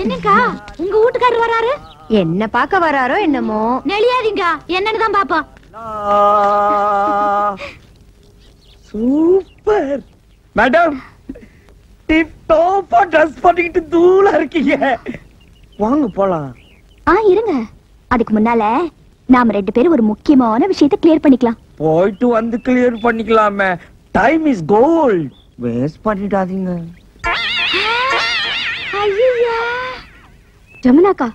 என்னக்கா உங்க வீட்டுக்காரர் வராரு? என்ன பாக்க வராரோ என்னமோ. நெளியாதீங்க, என்னன்னு தான் பாப்போம். சூப்பர் மேடம், டிப் டாப்பா ட்ரெஸ் பண்ணிட்டு தூளா இருக்கீங்க. வாங்க போலாம். இருங்க, அதுக்கு முன்னால நாம 2 பேரும் ஒரு முக்கியமான விஷயத்தை கிளியர் பண்ணிக்கலாம். போயிட்டு வந்து கிளியர் பண்ணிக்கலாமே. Time is gold. வேஸ்ட் பண்ணிடாதீங்க. ஐயா ஜமுனாக்கா,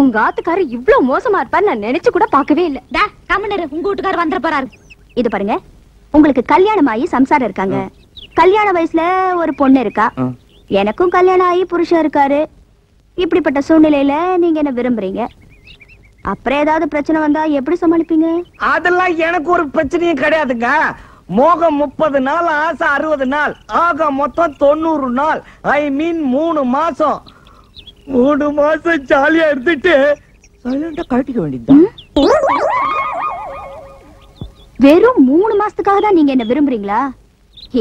உங்க ஆத்துக்காரு இவ்ளோ மோசமா இருப்பாரு நான் நினைச்சு கூட பார்க்கவே இல்ல. கம்மனரு, உங்க வீட்டுக்காரர் வந்துற போறாரு. இது பாருங்க, உங்களுக்கு கல்யாணம் ஆகி சம்சாரம் இருக்காங்க. கல்யாண வயசுல ஒரு பொண்ணு இருக்கா. எனக்கும் கல்யாணம் ஆகி புருஷன் இருக்காரு. இப்படிப்பட்ட சூழ்நிலையில நீங்க என்ன விரும்புறீங்க? அப்புறம் ஏதாவது பிரச்சனை வந்தா எப்படி சமாளிப்பீங்க? அதெல்லாம் எனக்கு ஒரு பிரச்சனையும் கிடையாதுங்க. மோகம் 30 நாள், ஆசை 60 நாள், ஆக மொத்தம் 90 நாள். ஐ மீன் 3 மாசம். 3 மாசம் ஜாலியா இருந்துட்டு சைலண்டா கழட்டிக்க வேண்டியதுதான். வெறும் 3 மாசத்துக்காக தான் நீங்க என்ன விரும்புறீங்களா?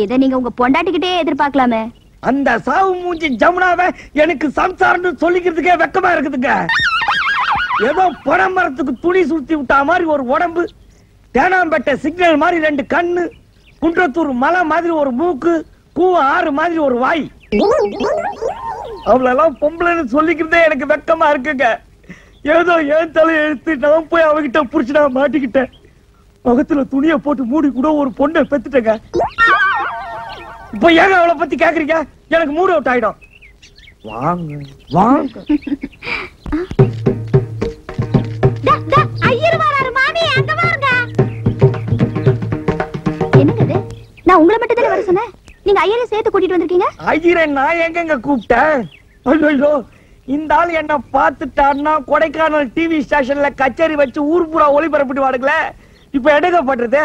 இதை நீங்க உங்க பொண்டாட்டிக்கிட்டே எதிர்பார்க்கலாமே. அந்த சாவு மூஞ்சி ஜமுனாவை எனக்கு சம்சாரம்னு சொல்லிக்கிறதுக்கே வெக்கமா இருக்குதுங்க. ஏதோ பனைமரத்துக்கு துணி சுத்தி விட்டா மாதிரி ஒரு உடம்பு, தேனாம்பேட்டை சிக்னல் மாதிரி 2 கண்ணு, குன்றத்தூர் மலை மாதிரி ஒரு மூக்கு, கூவ ஆறு மாதிரி ஒரு வாய். அவளெல்லாம் பொம்பளைன்னு சொல்லிக்கிறதே எனக்கு வெக்கமா இருக்குங்க. ஏதோ ஏன் தலை எழுத்து நான் போய் அவகிட்ட புடிச்சுனா மாட்டிக்கிட்டேன். முகத்துல துணியை போட்டு மூடி கூட ஒரு பொண்ணை பெத்துட்டேங்க. இப்ப ஏங்க அவளை பத்தி கேக்குறீங்க? எனக்கு மூட் அவுட் ஆயிடும். வாங்க வாங்க. என்னது, நான் உங்களை மட்டும் தானே வர சொன்னேன், நீங்க ஐயரை சேர்த்து கூட்டிட்டு வந்திருக்கீங்க. ஐயரை நான் எங்க கூப்பிட்டேன்? ஐயோ, இந்த ஆள் என்ன பாத்துட்டான்னா கொடைக்கானல் டிவி ஸ்டேஷன்ல கச்சேரி வச்சு ஊர் பூரா ஒளிபரப்பிட்டு வாடுங்களே. இப்ப எடுக்கப்படுறது.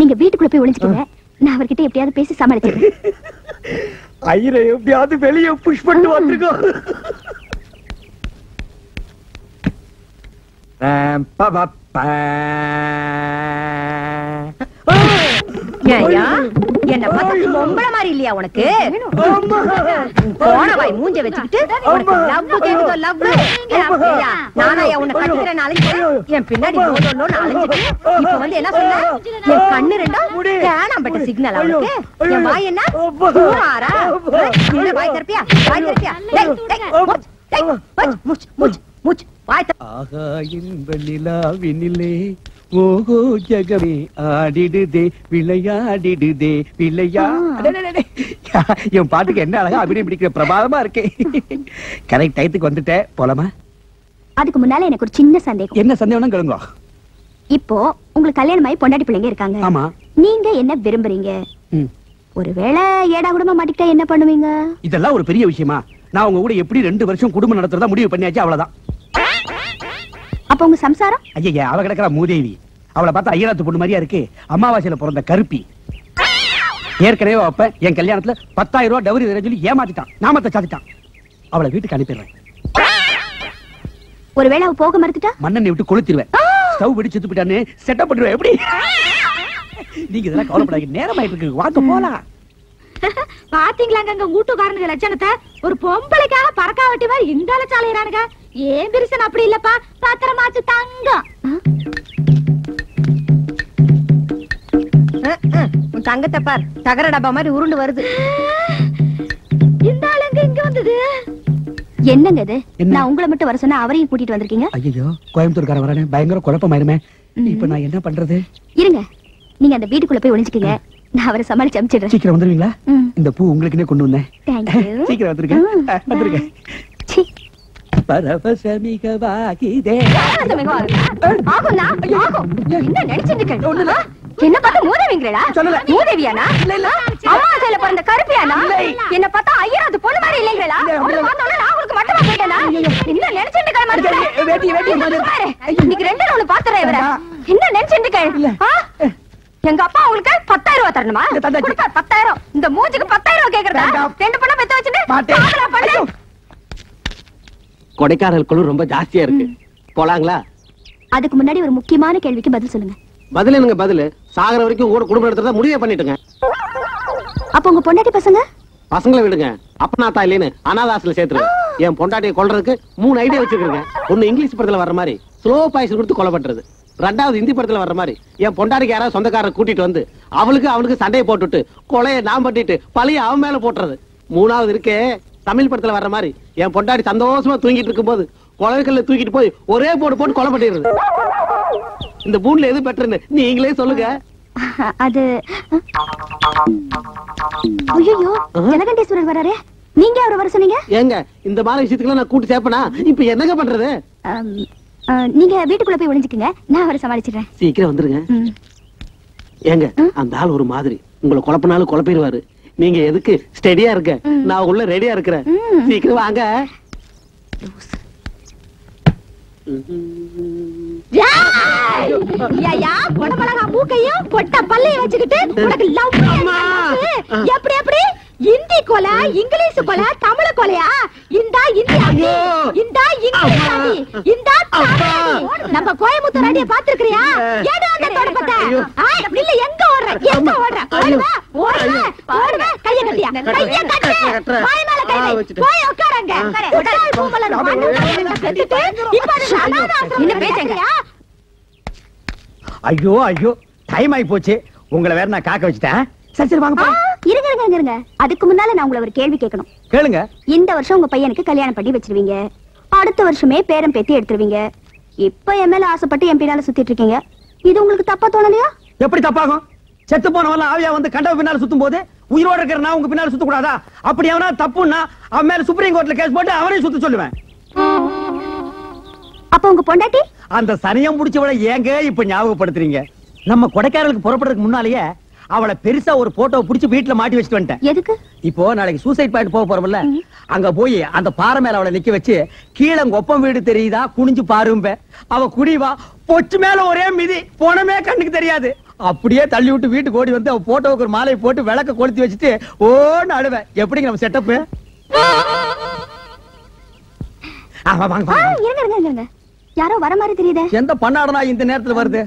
நீங்க வீட்டுக்குள்ள போய் ஒளிஞ்சுக்கீங்க, நான் அவர்கிட்ட எப்படியாவது பேசி சமாளிச்சிடுறேன். ஐயரை எப்படியாவது வெளியே புஷ் பண்ணிட்டு வந்திருக்கோம். என்ன பார்த்து பொம்பள மாதிரி இல்லையா உனக்கு? போன வாய் மூஞ்ச வச்சுக்கிட்டு லவ் கேக்குதோ லவ். நானா உன்னை கட்டிக்கிறேன் அலைஞ்சிட்டு என் பின்னாடி அலைஞ்சிட்டு இப்ப வந்து என்ன சொன்ன? என் கண்ணு ரெண்டும் தேனாம்பேட்டை சிக்னல் அவளுக்கு. என் வாய் என்ன ஆறா? நீ வாய் திறப்பியா? வாய் திறப்பியா? ஆகா இன்ப நிலாவினிலே ஓஹோ ஜகமே ஆடிடுதே விளையாடிடுதே விளையா. என் பாட்டுக்கு என்ன அழகா அபிநயம் பிடிக்கிற பிரபாதமா இருக்கே. கரெக்ட் டயத்துக்கு வந்துட்டேன். போலாமா? அதுக்கு முன்னால எனக்கு ஒரு சின்ன சந்தேகம். என்ன சந்தேகம் கேளுங்க. இப்போ உங்களுக்கு கல்யாணம் ஆகி பொண்டாட்டி பிள்ளைங்க இருக்காங்க. ஆமா. நீங்க என்ன விரும்புறீங்க? ஒருவேளை ஏடா குடும்ப மாட்டிக்கிட்டா என்ன பண்ணுவீங்க? இதெல்லாம் ஒரு பெரிய விஷயமா? நான் உங்க கூட எப்படி 2 வருஷம் குடும்பம் நடத்துறதா முடிவு பண்ணியாச்சு, அவ்வளவுதான். அப்ப உங்க சம்சாரம்? ஐயா, அவ கிடக்குற மூதேவி. அவளை பார்த்தா ஐயனாத்து பொண்ணு மாதிரியா இருக்கு. அமாவாசையில பிறந்த கருப்பி. ஏற்கனவே அப்ப என் கல்யாணத்துல 10,000 ரூபாய் டவுரி சொல்லி ஏமாத்திட்டான். நாமத்தை சாத்திட்டான். அவளை வீட்டுக்கு அனுப்பிடுறேன். ஒருவேளை அவ போக மறுத்துட்டா மண்ணெண்ணை விட்டு கொளுத்திடுவேன். ஸ்டவ் வெடி செத்து போயிட்டான்னு செட்டப் பண்ணிடுவேன். எப்படி? நீங்க இதெல்லாம் கவலைப்படாதீங்க, நேரம் ஆயிட்டு இருக்கு, வாங்க போலாம். பாத்தீங்களாங்க அங்க வீட்டுக்காரனுங்க லட்சணத்தை? ஒரு பொம்பளைக்காக பறக்காவட்டி மாதிரி இந்த அலச்சாலையறானுங்க. ஏன் பிரிசன் அப்படி இல்லப்பா, பத்திரமாச்சு தங்கம். உன் தங்கத்தை பார், தகர டப்பா மாதிரி உருண்டு வருது. இந்த ஆளுங்க இங்க வந்தது என்னங்க இது? நான் உங்களை மட்டும் வர சொன்னா அவரையும் கூட்டிட்டு வந்திருக்கீங்க. ஐயோ, கோயம்புத்தூர்காரன் வரானே, பயங்கர குழப்பமாயிருமே. இப்ப நான் என்ன பண்றது? இருங்க, நீங்க அந்த வீட்டுக்குள்ள போய் ஒளிஞ்சுக்கீங்க, நான் அவரை சமாளிச்சு அனுப்பிச்சிடுறேன். சீக்கிரம் வந்துருவீங்களா? இந்த பூ உங்களுக்குன்னே கொண்டு வந்தேன். சீக்கிரம் வந்துருங்க. பரவசமிகவாகிதே. என்ன பார்த்தா மூதேவிங்களா? மூதேவியானா? அம்மாவாசையில பிறந்த கருப்பியானா? என்ன பார்த்தா ஐயராத்து பொண்ணு மாதிரி இல்லைங்களா? நான் உங்களுக்கு மட்டுமா போயிட்டேனா? என்ன நினைச்சிட்டு இன்னைக்கு 2 நாள் பாத்துறேன் இவரை. என்ன நினைச்சிட்டு எங்க அப்பா உங்களுக்கு 10,000 ரூபாய் தரணுமா? 10,000. இந்த மூஞ்சுக்கு 10,000 ரூபாய் கேக்குறதா? 2 பொண்ணா பெத்து வச்சுட்டு கொடைக்கானல் குளிர் ரொம்ப ஜாஸ்தியா இருக்கு. போலாங்களா? அதுக்கு முன்னாடி ஒரு முக்கியமான கேள்விக்கு பதில் சொல்லுங்க. பதில் என்னங்க பதில்? சாகர வரைக்கும் கூட குடும்பம் எடுத்துறதா முடிவே பண்ணிட்டுங்க. அப்ப உங்க பொண்டாட்டி பசங்க? பசங்களை விடுங்க. அப்பனாத்தா இல்லைன்னு அனாதாசில சேர்த்துருங்க. என் பொண்டாட்டியை கொல்றதுக்கு 3 ஐடியா வச்சிருக்கேங்க. ஒண்ணு இங்கிலீஷ் படத்துல வர்ற மாதிரி ஸ்லோ பாய்சன் கொடுத்து கொலை பண்றது. ரெண்டாவது ஹிந்தி படத்துல வர்ற மாதிரி என் பொண்டாட்டிக்கு யாராவது சொந்தக்காரரை கூட்டிட்டு வந்து அவனுக்கு சண்டையை போட்டுட்டு கொலையை நான் பண்ணிட்டு பழைய அவன் மேல போட்டுறது. மூணாவது இருக்கே தமிழ் படத்துல வர்ற மாதிரி என் பொண்டாட்டி சந்தோஷமா தூங்கிட்டு இருக்கும் போது கொலைக்கல்ல தூக்கிட்டு போய் ஒரே போட்டு கொலை பண்ணிடுறது. இந்த பூன்ல எது பெட்டர்னு நீங்களே சொல்லுங்க. அது ஐயோ ஜலகண்டேஸ்வரர் வராரே, நீங்க அவரை வர சொன்னீங்க. ஏங்க இந்த மாதிரி விஷயத்துக்கு நான் கூட்டி சேர்ப்பனா இப்ப என்னங்க பண்றது? நீங்க வீட்டுக்குள்ள போய் ஒளிஞ்சுக்குங்க, நான் அவரை சமாளிச்சிடுறேன். சீக்கிரம் வந்துருங்க. ஏங்க அந்த ஆள் ஒரு மாதிரி உங்களை குழப்பினாலும் குழப்பிடுவாரு. நீங்க எதுக்கு ஸ்டெடியா இருக்க, நான் உள்ள ரெடியா இருக்கிறேன். சீக்கிரம் வாங்க. மூக்கையும் கொட்ட பல்லையும் வச்சுக்கிட்டு எப்படி எப்படி இந்தி கொலை, இங்கிலீஷ் கொலை, தமிழ் கொலையா? இந்தா இந்தி, இந்தா இங்கிலீஷ், இந்தா நம்ம கோயம்புத்தூர் அடிய பாத்துக்கிறியா? ஏதோ அந்த தொடப்பட்ட இல்ல எங்க ஓடுற எங்க ஓடுற ஓடுற ஓடுற கைய கட்டியா கைய கட்டு வாய் மேல கை வை போய் உட்காருங்க. என்ன பேசுங்க? ஐயோ ஐயோ டைம் ஆயி போச்சு. உங்களை வேற நான் காக்க வச்சுட்டேன். சரி சரி வாங்க. இருங்க. அதுக்கு முன்னால நான் உங்களை ஒரு கேள்வி கேட்கணும். கேளுங்க. இந்த வருஷம் உங்க பையனுக்கு கல்யாணம் பண்ணி வச்சிருவீங்க, அடுத்த வருஷமே பேரம் பேத்தி எடுத்துருவீங்க. இப்ப என் மேல ஆசைப்பட்டு என் பின்னால சுத்திட்டு இருக்கீங்க. இது உங்களுக்கு தப்பா தோணலையா? எப்படி தப்பாகும்? செத்து போனவெல்லாம் ஆவியா வந்து கண்டவ பின்னால சுத்தும் போது உயிரோட இருக்கிற நான் உங்க பின்னால சுத்த கூடாதா? அப்படி அவனா தப்புன்னா அவன் மேல சுப்ரீம் கோர்ட்ல கேஸ் போட்டு அவனையும் சுத்த சொல்லுவேன். அப்ப உங்க பொண்டாட்டி? அந்த சனியம் முடிச்சவளை ஏங்க இப்ப ஞாபகப்படுத்துறீங்க? நம்ம கொடைக்கானலுக்கு புறப்படுறதுக்கு முன்னாலேயே அவளை பெருசா ஒரு போட்டோ புடிச்சு வீட்டுல மாட்டி வச்சுட்டு வந்துட்டேன். எதுக்கு? இப்போ நாளைக்கு சூசைட் பாயிண்ட் போக போறோம்ல, அங்க போய் அந்த பாறை மேல அவளை நிக்க வச்சு கீழே கொப்பம் வீடு தெரியுதா குனிஞ்சு பாரும்ப. அவ குடிவா பொச்சு மேல ஒரே மிதி போனமே கண்ணுக்கு தெரியாது. அப்படியே தள்ளி விட்டு வீட்டுக்கு ஓடி வந்து அவ போட்டோவுக்கு ஒரு மாலையை போட்டு விளக்க கொளுத்தி வச்சுட்டு ஓன்னு அழுவேன். எப்படிங்க நம்ம செட்டப்? இருங்க, யாரோ வர மாதிரி தெரியுதே. எந்த பண்ணாடனா இந்த நேரத்துல வருது?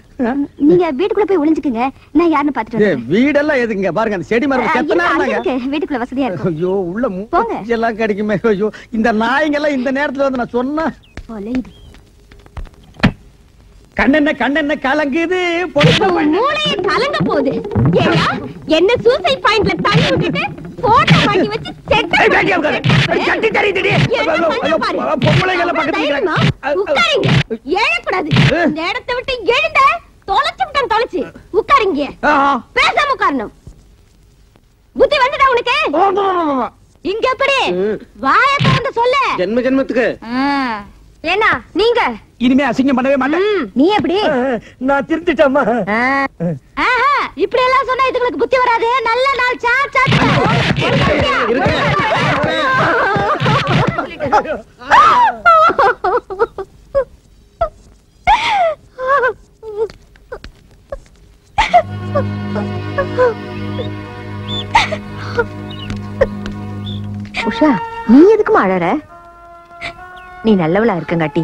நீங்க வீட்டுக்குள்ள போய் ஒளிஞ்சுக்குங்க, நான் யாருன்னு பாத்துட்டு வரேன். வீடெல்லாம் எதுங்க பாருங்க, அந்த செடி மரம் செத்தனா இருந்தாங்க. வீட்டுக்குள்ள வசதியா இருக்கும். ஐயோ உள்ள மூஞ்சி எல்லாம் கிடைக்குமே. ஐயோ இந்த நாய்ங்க எல்லாம் இந்த நேரத்துல வந்து நான் சொன்னா கண்ணென்ன கலங்குது, மூளையே கலங்க போகுது. ஏன்னா என்ன சூசைட் பாயிண்ட்ல தள்ளி விட்டுட்டு போட்டோ மாட்டி வச்சு செட் கட்டி தெரியுதுடி. பொம்பளைங்கள பக்கத்துல உட்காருங்க. ஏழக்கூடாது. இந்த இடத்தை விட்டு எழுந்த தொலைச்சுட்டான். தொலைச்சு உட்காருங்க. பேசாம உட்காரணும். புத்தி வந்துடா உனக்கு? இங்க எப்படி வாயை திறந்து சொல்லு. ஜென்மத்துக்கு என்ன நீங்க இனிமே அசிங்கம் பண்ணவே மாட்டேன். நீ எப்படி? நான் திருத்திட்டேம்மா. இப்படி எல்லாம் சொன்னா இதுங்களுக்கு புத்தி வராது. நல்ல நாள் சாட் சாட் உஷா, நீ எதுக்குமா அழற? நீ நல்லவளா இருக்கங்காட்டி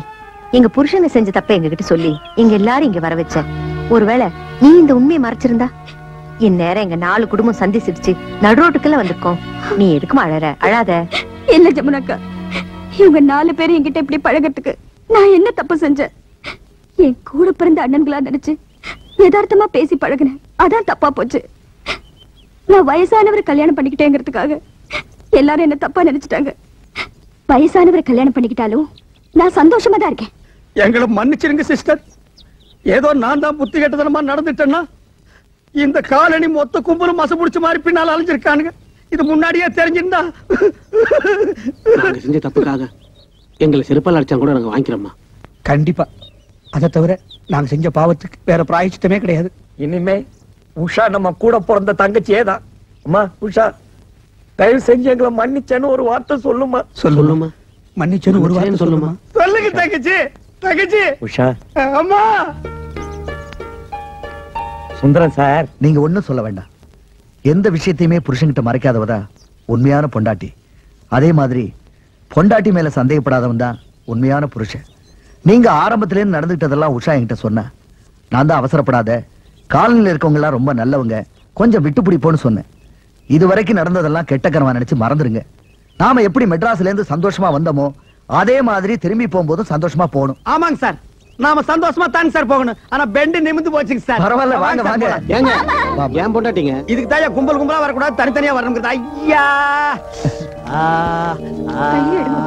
எங்க புருஷனை செஞ்ச தப்ப எங்ககிட்ட சொல்லி எங்க எல்லாரும் இங்க வர வச்ச. ஒருவேளை நீ இந்த உண்மையை மறைச்சிருந்தா இந்நேரம் எங்க 4 குடும்பம் சந்திச்சிடுச்சு நடுரோட்டுக்குள்ள வந்திருக்கோம். நீ எதுக்குமா அழற? அழாத. இல்ல ஜமுனாக்கா, இவங்க 4 பேரும் என்கிட்ட இப்படி பழகிறதுக்கு நான் என்ன தப்பு செஞ்சேன்? என் கூட பிறந்த அண்ணன்களா நினைச்சு யதார்த்தமா பேசி பழகினேன், அதான் தப்பா போச்சு. நான் வயசானவர் கல்யாணம் பண்ணிக்கிட்டேங்கிறதுக்காக எல்லாரும் என்ன தப்பா நினைச்சிட்டாங்க. வயசானவர் கல்யாணம் பண்ணிக்கிட்டாலும் நான் சந்தோஷமா தான் இருக்கேன். எங்களை மன்னிச்சிருங்க சிஸ்டர். ஏதோ நான் தான் புத்தி கெட்டதனமா நடந்துட்டேன்னா இந்த காலனி மொத்த கும்பலும் மச புடிச்ச மாதிரி பின்னால அலைஞ்சிருக்கானுங்க. இது முன்னாடியே தெரிஞ்சிருந்தா நாங்க செஞ்ச தப்புக்காக எங்களை செருப்பால் அடிச்சா கூட நாங்க வாங்கிக்கிறோம்மா. கண்டிப்பா. அதை தவிர நாங்க செஞ்ச பாவத்துக்கு வேற பிராயச்சித்தமே கிடையாது. இனிமே உஷா நம்ம கூட பிறந்த தங்கச்சியே தான். அம்மா உஷா, தயவு செஞ்சு எங்களை மன்னிச்சேன்னு ஒரு வார்த்தை சொல்லுமா. சொல்லுமா மன்னிச்சேன்னு ஒரு வார்த்தை சொல்லுமா. சொல்லுங்க தங்கச்சி. தங்கச்சி உஷா. அம்மா. சுந்தரம் சார், நீங்க ஒண்ணும் சொல்ல வேண்டாம். எந்த விஷயத்தையுமே புருஷன்கிட்ட மறைக்காதவதா உண்மையான பொண்டாட்டி. அதே மாதிரி பொண்டாட்டி மேல சந்தேகப்படாதவன் தான் உண்மையான புருஷன். நீங்க ஆரம்பத்திலே நடந்துகிட்டதெல்லாம் உஷா என்கிட்ட சொன்ன. நான் தான் அவசரப்படாத, காலனில இருக்கவங்க எல்லாம் ரொம்ப நல்லவங்க, கொஞ்சம் விட்டு பிடிப்போன்னு சொன்னேன். இதுவரைக்கும் நடந்ததெல்லாம் கெட்ட கனவா நினைச்சு மறந்துருங்க. நாம எப்படி மெட்ராஸ்ல இருந்து சந்தோஷமா வந்தோமோ அதே மாதிரி திரும்பி போகும்போதும் சந்தோஷமா போகணும். ஆமாங்க சார், நாம சந்தோஷமா தான் சார் போகணும். ஆனா பெண்டு நிமிந்து போச்சுங்க சார். பரவாயில்ல, வாங்க வாங்க. ஏங்க ஏன் பொண்டாட்டிங்க இதுக்கு தான் கும்பல் கும்பலா வரக்கூடாது, தனித்தனியா வரணும். ஐயா கையை எடுங்க.